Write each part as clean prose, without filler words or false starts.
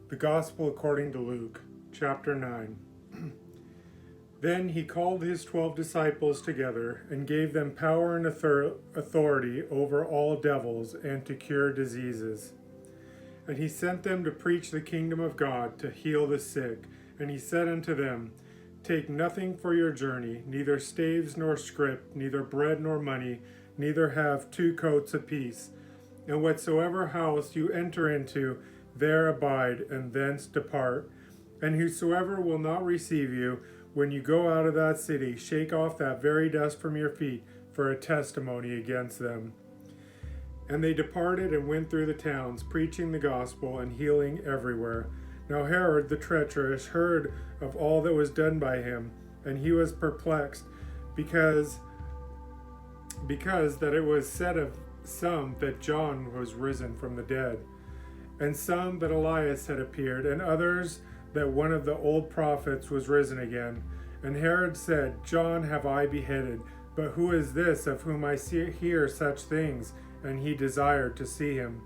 The Gospel according to Luke, chapter 9. Then he called his 12 disciples together and gave them power and authority over all devils and to cure diseases. And he sent them to preach the kingdom of God, to heal the sick. And he said unto them, Take nothing for your journey, neither staves nor scrip, neither bread nor money, neither have 2 coats apiece. And whatsoever house you enter into, there abide, and thence depart. And whosoever will not receive you, when you go out of that city, shake off that very dust from your feet for a testimony against them. And they departed and went through the towns, preaching the gospel and healing everywhere. Now Herod the treacherous heard of all that was done by him, and he was perplexed, because that it was said of some that John was risen from the dead, and some that Elias had appeared, and others that one of the old prophets was risen again. And Herod said, John have I beheaded, but who is this of whom I hear such things? And he desired to see him.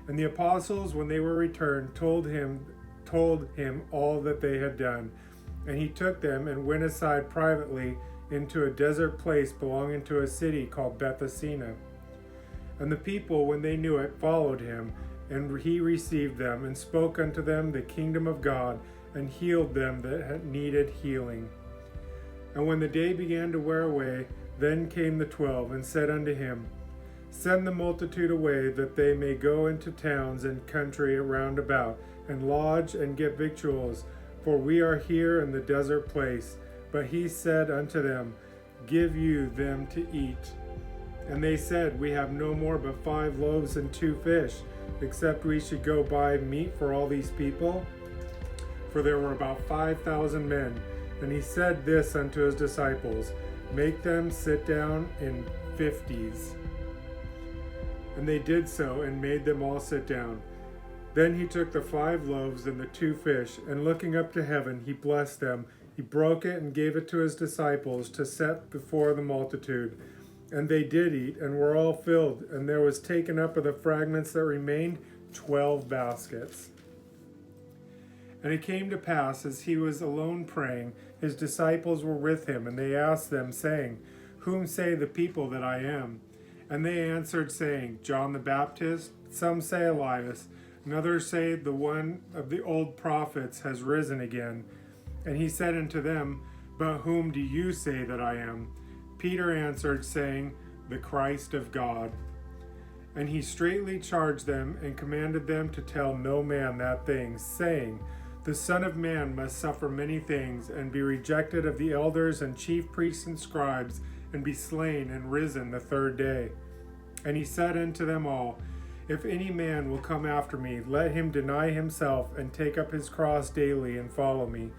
And the apostles, when they were returned, told him all that they had done. And he took them and went aside privately into a desert place belonging to a city called Bethsaida. And the people, when they knew it, followed him. And he received them, and spoke unto them the kingdom of God, and healed them that had needed healing. And when the day began to wear away, then came the 12, and said unto him, Send the multitude away, that they may go into towns and country round about, and lodge and get victuals, for we are here in the desert place. But he said unto them, Give you them to eat. And they said, We have no more but 5 loaves and 2 fish, except we should go buy meat for all these people? For there were about 5,000 men. And he said this unto his disciples, Make them sit down in 50s. And they did so, and made them all sit down. Then he took the 5 loaves and the 2 fish, and looking up to heaven, he blessed them. He broke it and gave it to his disciples to set before the multitude. And they did eat, and were all filled, and there was taken up of the fragments that remained 12 baskets. And it came to pass, as he was alone praying, his disciples were with him, and they asked them, saying, Whom say the people that I am? And they answered, saying, John the Baptist, some say Elias, and others say the one of the old prophets has risen again. And he said unto them, But whom do you say that I am? Peter answered, saying, The Christ of God. And he straitly charged them, and commanded them to tell no man that thing, saying, The Son of Man must suffer many things, and be rejected of the elders and chief priests and scribes, and be slain and risen the 3rd day. And he said unto them all, If any man will come after me, let him deny himself, and take up his cross daily, and follow me.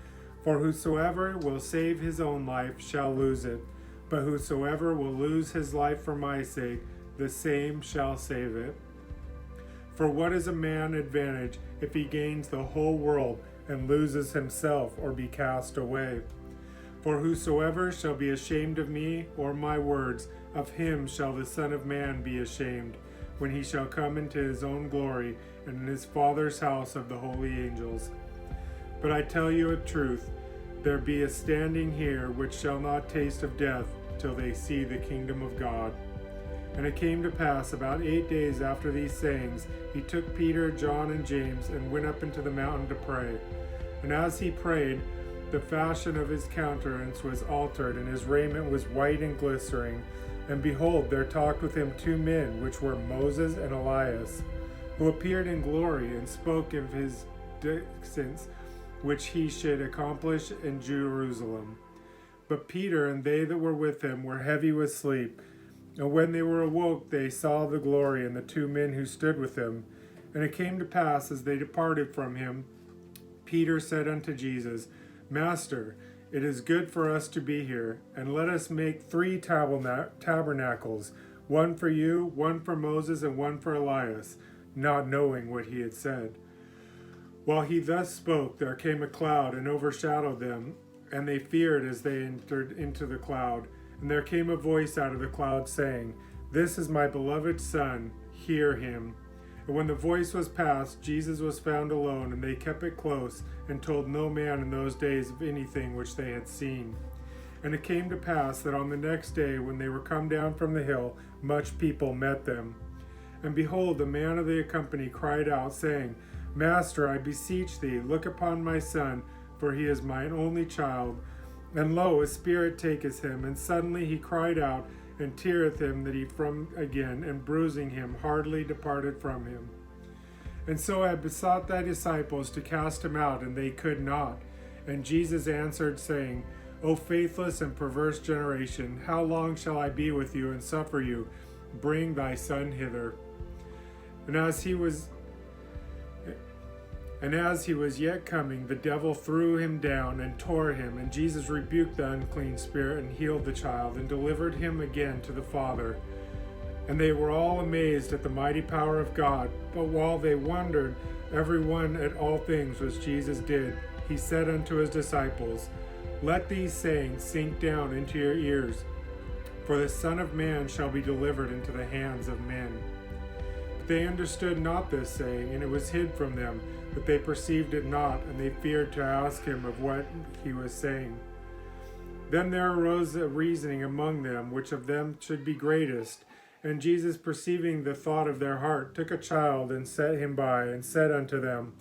For whosoever will save his own life shall lose it. But whosoever will lose his life for my sake, the same shall save it. For what is a man advantage if he gains the whole world and loses himself, or be cast away? For whosoever shall be ashamed of me or my words, of him shall the Son of Man be ashamed, when he shall come into his own glory, and in his Father's house of the holy angels. But I tell you a truth, there be a standing here which shall not taste of death till they see the kingdom of God. And it came to pass about 8 days after these sayings, he took Peter, John, and James, and went up into the mountain to pray. And as he prayed, the fashion of his countenance was altered, and his raiment was white and glistering. And behold, there talked with him 2 men, which were Moses and Elias, who appeared in glory, and spoke of his dictions, which he should accomplish in Jerusalem. But Peter and they that were with him were heavy with sleep. And when they were awoke, they saw the glory and the 2 men who stood with him. And it came to pass, as they departed from him, Peter said unto Jesus, Master, it is good for us to be here, and let us make 3 tabernacles, one for you, one for Moses, and one for Elias, not knowing what he had said. While he thus spoke, there came a cloud and overshadowed them, and they feared as they entered into the cloud. And there came a voice out of the cloud, saying, This is my beloved Son, hear him. And when the voice was past, Jesus was found alone, and they kept it close, and told no man in those days of anything which they had seen. And it came to pass that on the next day, when they were come down from the hill, much people met them. And behold, the man of the company cried out, saying, Master, I beseech thee, look upon my son, for he is mine only child. And lo, a spirit taketh him, and suddenly he cried out, and teareth him that he from again, and bruising him hardly departed from him. And so I besought thy disciples to cast him out, and they could not. And Jesus answered, saying, O faithless and perverse generation, how long shall I be with you and suffer you? Bring thy son hither. And as he was yet coming, the devil threw him down and tore him, and Jesus rebuked the unclean spirit and healed the child and delivered him again to the Father. And they were all amazed at the mighty power of God. But while they wondered every one at all things which Jesus did, he said unto his disciples, Let these sayings sink down into your ears, for the Son of Man shall be delivered into the hands of men. But they understood not this saying, and it was hid from them, but they perceived it not, and they feared to ask him of what he was saying. Then there arose a reasoning among them, which of them should be greatest. And Jesus, perceiving the thought of their heart, took a child and set him by, and said unto them,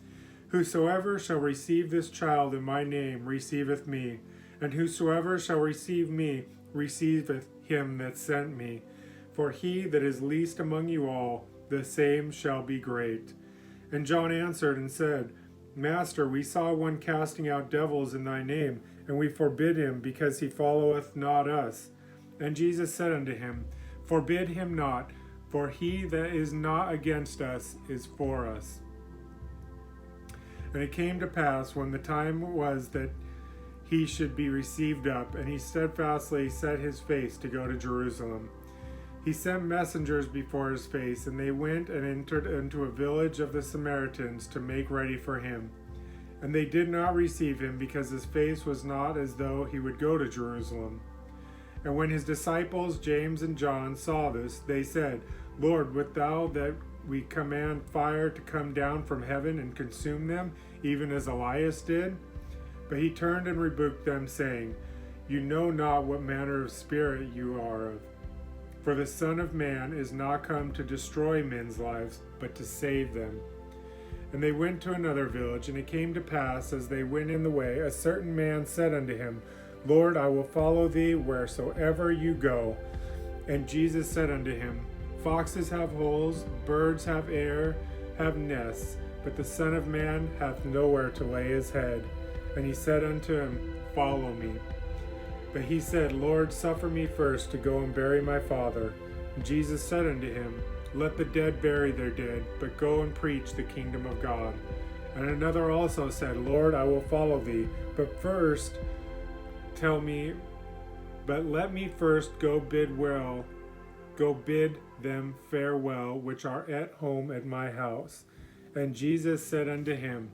Whosoever shall receive this child in my name receiveth me, and whosoever shall receive me receiveth him that sent me. For he that is least among you all, the same shall be great. And John answered and said, Master, we saw one casting out devils in thy name, and we forbid him, because he followeth not us. And Jesus said unto him, Forbid him not, for he that is not against us is for us. And it came to pass, when the time was that he should be received up, and he steadfastly set his face to go to Jerusalem, he sent messengers before his face, and they went and entered into a village of the Samaritans to make ready for him. And they did not receive him, because his face was not as though he would go to Jerusalem. And when his disciples James and John saw this, they said, Lord, wilt thou that we command fire to come down from heaven and consume them, even as Elias did? But he turned and rebuked them, saying, You know not what manner of spirit you are of. For the Son of Man is not come to destroy men's lives, but to save them. And they went to another village, and it came to pass, as they went in the way, a certain man said unto him, Lord, I will follow thee wheresoever you go. And Jesus said unto him, Foxes have holes, birds have nests, but the Son of Man hath nowhere to lay his head. And he said unto him, Follow me. But he said, Lord, suffer me first to go and bury my father. And Jesus said unto him, Let the dead bury their dead, but go and preach the kingdom of God. And another also said, Lord, I will follow thee, but let me first go bid them farewell, which are at home at my house. And Jesus said unto him,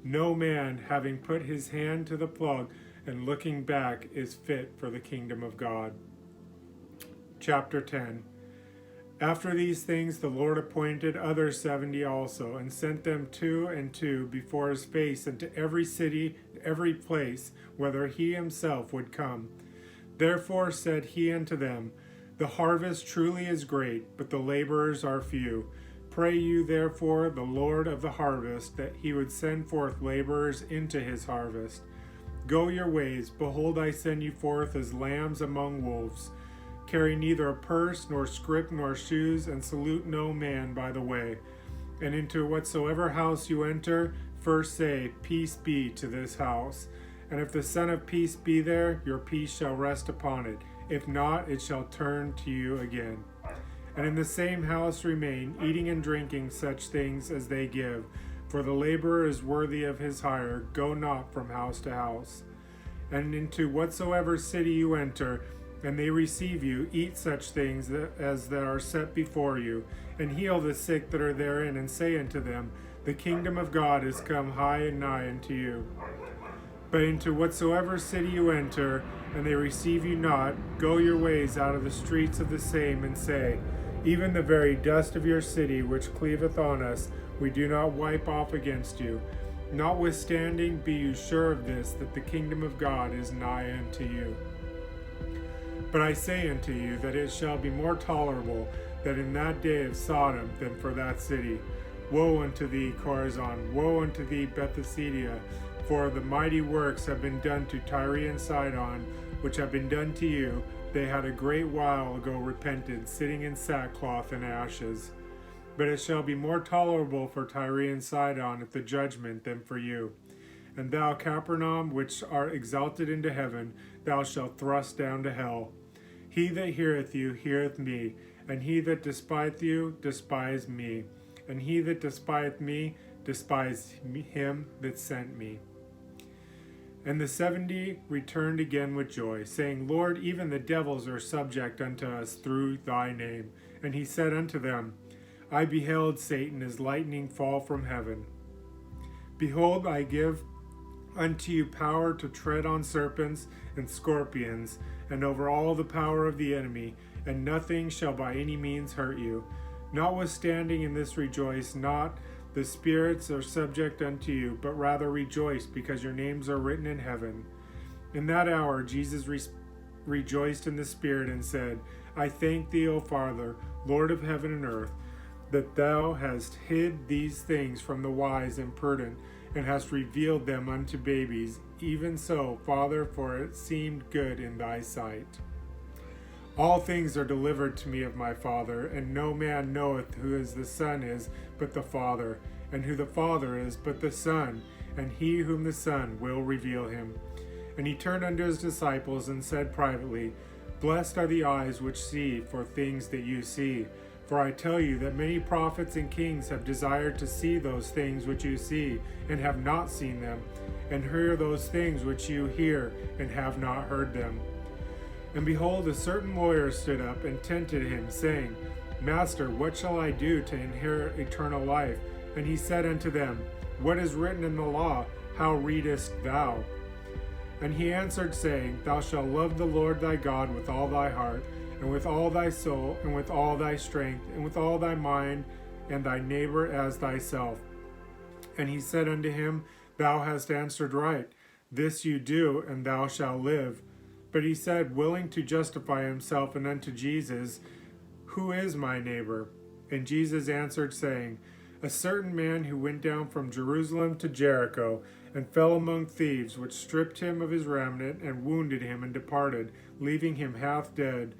No man, having put his hand to the plug and looking back, is fit for the kingdom of God. Chapter 10. After these things the Lord appointed other 70 also, and sent them 2 and 2 before his face into every city, every place, whither he himself would come. Therefore said he unto them, The harvest truly is great, but the laborers are few. Pray you therefore the Lord of the harvest, that he would send forth laborers into his harvest. Go your ways, behold, I send you forth as lambs among wolves. Carry neither a purse, nor scrip, nor shoes, and salute no man by the way. And into whatsoever house you enter, first say, Peace be to this house. And if the Son of Peace be there, your peace shall rest upon it. If not, it shall turn to you again. And in the same house remain, eating and drinking such things as they give. For the laborer is worthy of his hire. Go not from house to house. And into whatsoever city you enter, and they receive you, eat such things as that are set before you, and heal the sick that are therein, and say unto them, The kingdom of God is come high and nigh unto you. But into whatsoever city you enter, and they receive you not, go your ways out of the streets of the same, and say, Even the very dust of your city, which cleaveth on us, we do not wipe off against you. Notwithstanding, be you sure of this, that the kingdom of God is nigh unto you. But I say unto you, that it shall be more tolerable that in that day of Sodom than for that city. Woe unto thee, Chorazin! Woe unto thee, Bethsaida! For the mighty works have been done to Tyre and Sidon, which have been done to you. They had a great while ago repented, sitting in sackcloth and ashes. But it shall be more tolerable for Tyre and Sidon at the judgment than for you. And thou, Capernaum, which art exalted into heaven, thou shalt thrust down to hell. He that heareth you heareth me, and he that despiseth you despise me, and he that despiseth me despise him that sent me. And the 70 returned again with joy, saying, Lord, even the devils are subject unto us through thy name. And he said unto them, I beheld Satan as lightning fall from heaven. Behold, I give unto you power to tread on serpents and scorpions, and over all the power of the enemy, and nothing shall by any means hurt you. Notwithstanding in this rejoice not, the spirits are subject unto you, but rather rejoice, because your names are written in heaven. In that hour Jesus rejoiced in the Spirit, and said, I thank thee, O Father, Lord of heaven and earth, that thou hast hid these things from the wise and prudent, and hast revealed them unto babies. Even so, Father, for it seemed good in thy sight. All things are delivered to me of my Father, and no man knoweth who is the Son is, but the Father, and who the Father is, but the Son, and he whom the Son will reveal him. And he turned unto his disciples, and said privately, Blessed are the eyes which see for things that you see. For I tell you that many prophets and kings have desired to see those things which you see, and have not seen them, and hear those things which you hear, and have not heard them. And behold, a certain lawyer stood up and tempted him, saying, Master, what shall I do to inherit eternal life? And he said unto them, What is written in the law? How readest thou? And he answered, saying, Thou shalt love the Lord thy God with all thy heart, and with all thy soul, and with all thy strength, and with all thy mind, and thy neighbor as thyself. And he said unto him, Thou hast answered right. This you do, and thou shalt live. But he said, willing to justify himself, and unto Jesus, Who is my neighbor? And Jesus answered, saying, A certain man who went down from Jerusalem to Jericho, and fell among thieves, which stripped him of his raiment, and wounded him, and departed, leaving him half dead.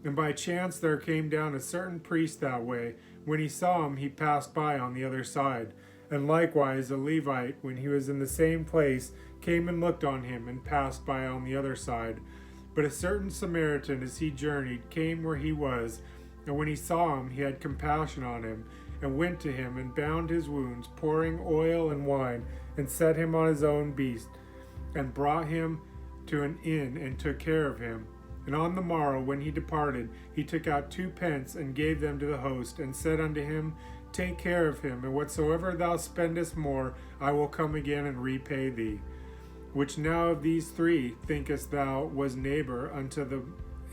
And by chance there came down a certain priest that way. When he saw him, he passed by on the other side. And likewise a Levite, when he was in the same place, came and looked on him, and passed by on the other side. But a certain Samaritan, as he journeyed, came where he was, and when he saw him, he had compassion on him, and went to him, and bound his wounds, pouring oil and wine, and set him on his own beast, and brought him to an inn, and took care of him. And on the morrow, when he departed, he took out 2 pence, and gave them to the host, and said unto him, Take care of him, and whatsoever thou spendest more, I will come again and repay thee. Which now of these 3 thinkest thou was neighbor unto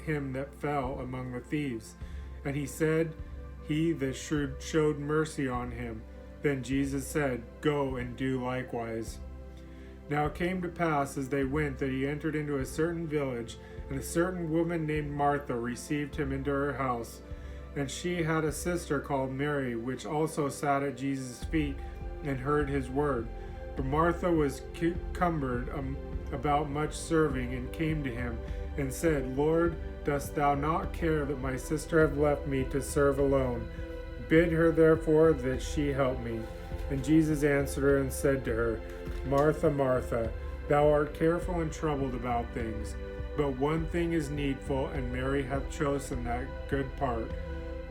him that fell among the thieves? And he said, He that showed mercy on him. Then Jesus said, Go and do likewise. Now it came to pass as they went that he entered into a certain village, and a certain woman named Martha received him into her house. And she had a sister called Mary, which also sat at Jesus' feet and heard his word. But Martha was cumbered about much serving, and came to him, and said, Lord, dost thou not care that my sister have left me to serve alone? Bid her therefore that she help me. And Jesus answered her and said to her, Martha, Martha, thou art careful and troubled about things, but one thing is needful, and Mary hath chosen that good part,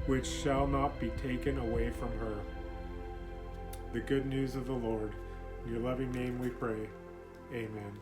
which shall not be taken away from her. The good news of the Lord. In your loving name we pray. Amen.